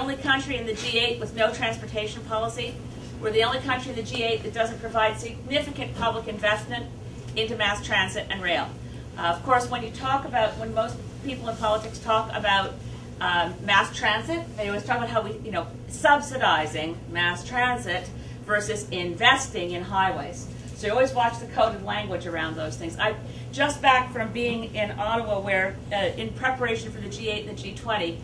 only country in the G8 with no transportation policy. We're the only country in the G8 that doesn't provide significant public investment into mass transit and rail. Of course, when most people in politics talk about mass transit, they always talk about how we, subsidizing mass transit versus investing in highways. So you always watch the coded language around those things. I'm just back from being in Ottawa where, in preparation for the G8 and the G20,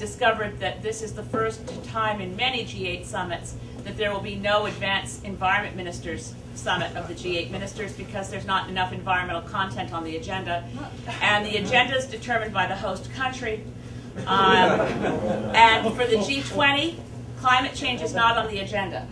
discovered that this is the first time in many G8 summits that there will be no advanced environment ministers summit of the G8 ministers because there's not enough environmental content on the agenda. And the agenda is determined by the host country. And for the G20, climate change is not on the agenda.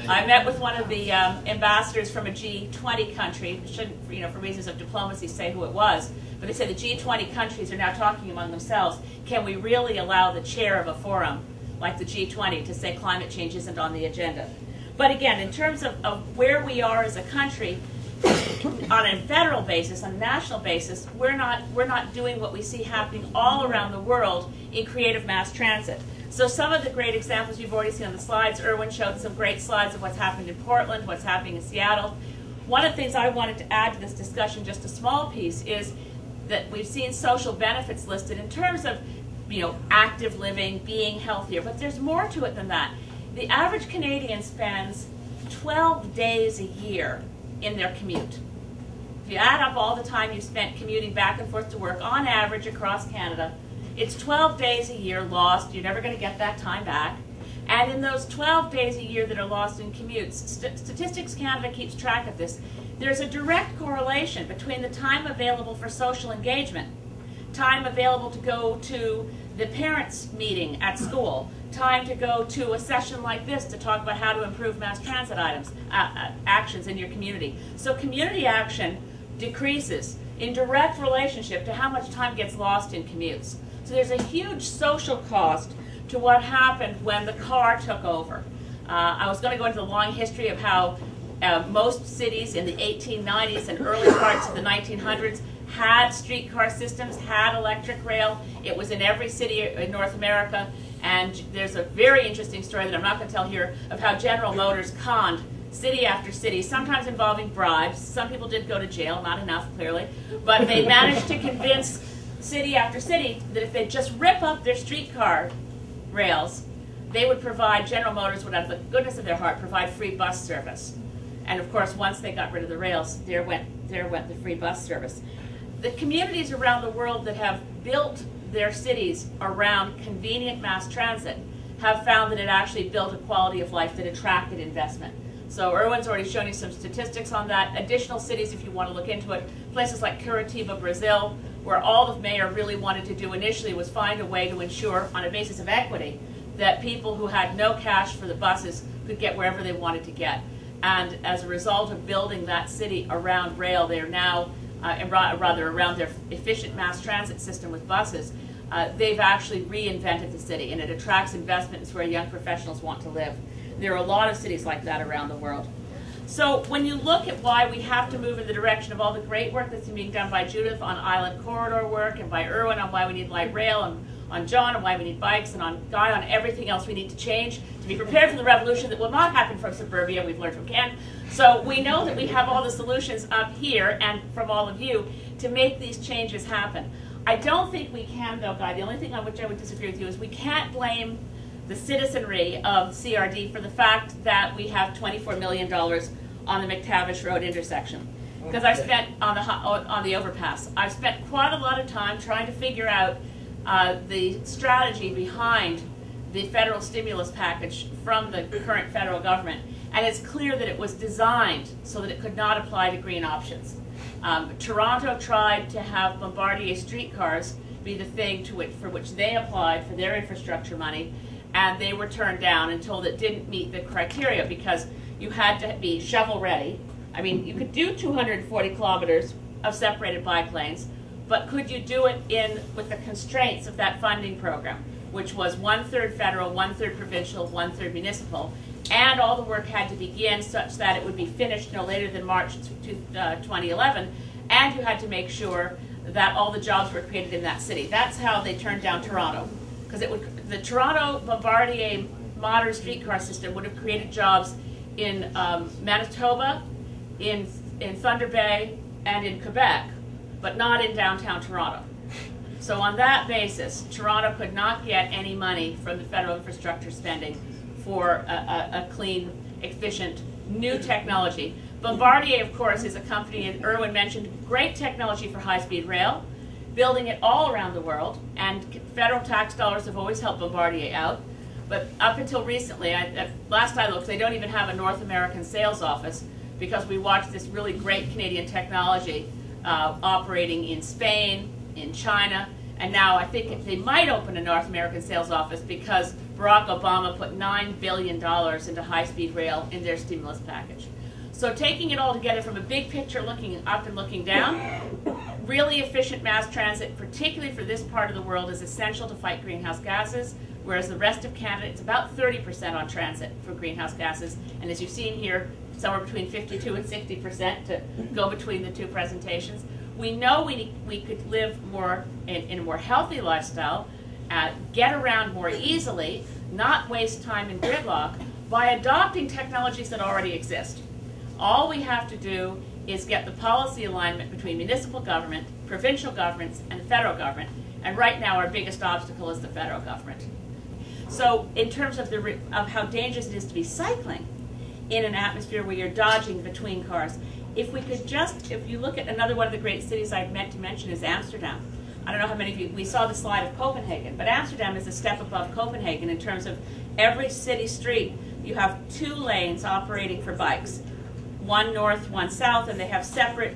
I met with one of the ambassadors from a G20 country. Shouldn't, for reasons of diplomacy, say who it was. But they said the G20 countries are now talking among themselves. Can we really allow the chair of a forum like the G20 to say climate change isn't on the agenda? But again, in terms of where we are as a country, on a federal basis, on a national basis, we're not doing what we see happening all around the world in creative mass transit. So some of the great examples you've already seen on the slides, Erwin showed some great slides of what's happened in Portland, what's happening in Seattle. One of the things I wanted to add to this discussion, just a small piece, is that we've seen social benefits listed in terms of active living, being healthier, but there's more to it than that. The average Canadian spends 12 days a year in their commute. If you add up all the time you spent commuting back and forth to work, on average across Canada, it's 12 days a year lost. You're never going to get that time back. And in those 12 days a year that are lost in commutes, Statistics Canada keeps track of this, there's a direct correlation between the time available for social engagement, time available to go to the parents' meeting at school, time to go to a session like this to talk about how to improve mass transit actions in your community. So community action decreases in direct relationship to how much time gets lost in commutes. So there's a huge social cost to what happened when the car took over. I was going to go into the long history of how most cities in the 1890s and early parts of the 1900s had streetcar systems, had electric rail. It was in every city in North America. And there's a very interesting story that I'm not going to tell here of how General Motors conned city after city, sometimes involving bribes. Some people did go to jail, not enough, clearly. But they managed to convince city after city that if they just rip up their streetcar rails, they would provide, General Motors would, out of the goodness of their heart, provide free bus service. And of course, once they got rid of the rails, there went the free bus service. The communities around the world that have built their cities around convenient mass transit have found that it actually built a quality of life that attracted investment. So Erwin's already shown you some statistics on that. Additional cities, if you want to look into it, places like Curitiba, Brazil, where all the mayor really wanted to do initially was find a way to ensure, on a basis of equity, that people who had no cash for the buses could get wherever they wanted to get. And as a result of building that city around rail, they are now, rather around their efficient mass transit system with buses, they've actually reinvented the city, and it attracts investment. It's where young professionals want to live. There are a lot of cities like that around the world. So when you look at why we have to move in the direction of all the great work that's being done by Judith on island corridor work, and by Erwin on why we need light rail, and on John on why we need bikes, and on Guy on everything else we need to change to be prepared for the revolution that will not happen from suburbia, we've learned from Ken. So we know that we have all the solutions up here, and from all of you, to make these changes happen. I don't think we can, though, Guy. The only thing on which I would disagree with you is we can't blame the citizenry of CRD for the fact that we have $24 million on the McTavish Road intersection. Because I spent, on the overpass, I've spent quite a lot of time trying to figure out the strategy behind the federal stimulus package from the current federal government. And it's clear that it was designed so that it could not apply to green options. Toronto tried to have Bombardier streetcars be the thing for which they applied for their infrastructure money, and they were turned down and told it didn't meet the criteria because you had to be shovel ready. I mean, you could do 240 kilometers of separated bike lanes, but could you do it with the constraints of that funding program, which was 1/3 federal, 1/3 provincial, 1/3 municipal, and all the work had to begin such that it would be finished no later than March 2011, and you had to make sure that all the jobs were created in that city. That's how they turned down Toronto. because the Toronto Bombardier modern streetcar system would have created jobs in Manitoba, in Thunder Bay, and in Quebec, but not in downtown Toronto. So on that basis, Toronto could not get any money from the federal infrastructure spending for a clean, efficient, new technology. Bombardier, of course, is a company, and Irwin mentioned, great technology for high-speed rail, building it all around the world, and federal tax dollars have always helped Bombardier out. But up until recently, last I looked, they don't even have a North American sales office, because we watched this really great Canadian technology operating in Spain, in China, and now I think they might open a North American sales office because Barack Obama put $9 billion into high-speed rail in their stimulus package. So taking it all together from a big picture, looking up and looking down, really efficient mass transit, particularly for this part of the world, is essential to fight greenhouse gases, whereas the rest of Canada, it's about 30% on transit for greenhouse gases, and as you've seen here, somewhere between 52 and 60% to go between the two presentations. We know we could live more in a more healthy lifestyle, get around more easily, not waste time in gridlock by adopting technologies that already exist. All we have to do is get the policy alignment between municipal government, provincial governments, and the federal government. And right now our biggest obstacle is the federal government. So in terms of how dangerous it is to be cycling in an atmosphere where you're dodging between cars, if you look at another one of the great cities I meant to mention is Amsterdam. I don't know how many of you, we saw the slide of Copenhagen, but Amsterdam is a step above Copenhagen in terms of every city street. You have 2 lanes operating for bikes, one north, one south, and they have separate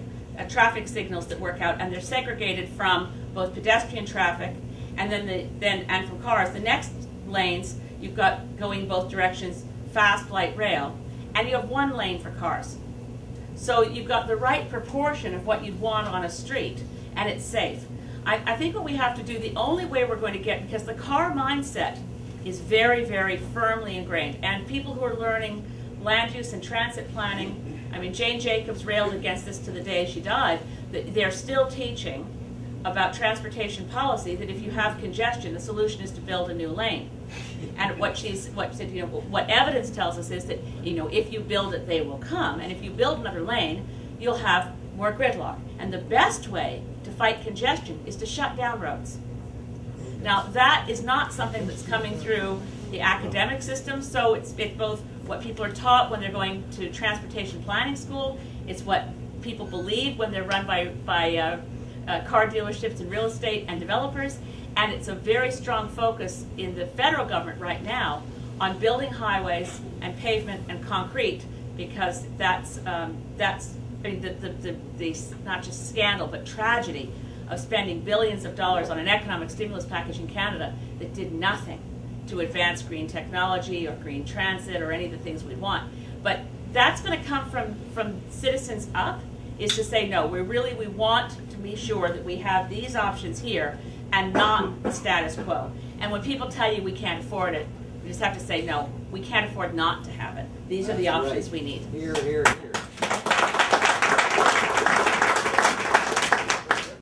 traffic signals that work out, and they're segregated from both pedestrian traffic and and from cars. The next lanes you've got going both directions, fast, light rail, and you have 1 lane for cars. So you've got the right proportion of what you'd want on a street, and it's safe. I think what we have to do, the only way we're going to get, because the car mindset is very, very firmly ingrained, and people who are learning land use and transit planning, I mean, Jane Jacobs railed against this to the day she died, that they're still teaching about transportation policy that if you have congestion, the solution is to build a new lane. And what evidence tells us is that, if you build it, they will come, and if you build another lane, you'll have more gridlock. And the best way to fight congestion is to shut down roads. Now, that is not something that's coming through the academic system, so it's both what people are taught when they're going to transportation planning school, it's what people believe when they're run by car dealerships and real estate and developers, and it's a very strong focus in the federal government right now on building highways and pavement and concrete, because that's the not just scandal but tragedy of spending billions of dollars on an economic stimulus package in Canada that did nothing to advance green technology or green transit or any of the things we want. But that's going to come from citizens up, is to say, no, we want to be sure that we have these options here and not the status quo. And when people tell you we can't afford it, we just have to say, no, we can't afford not to have it. These are the options we need. Here, here, here.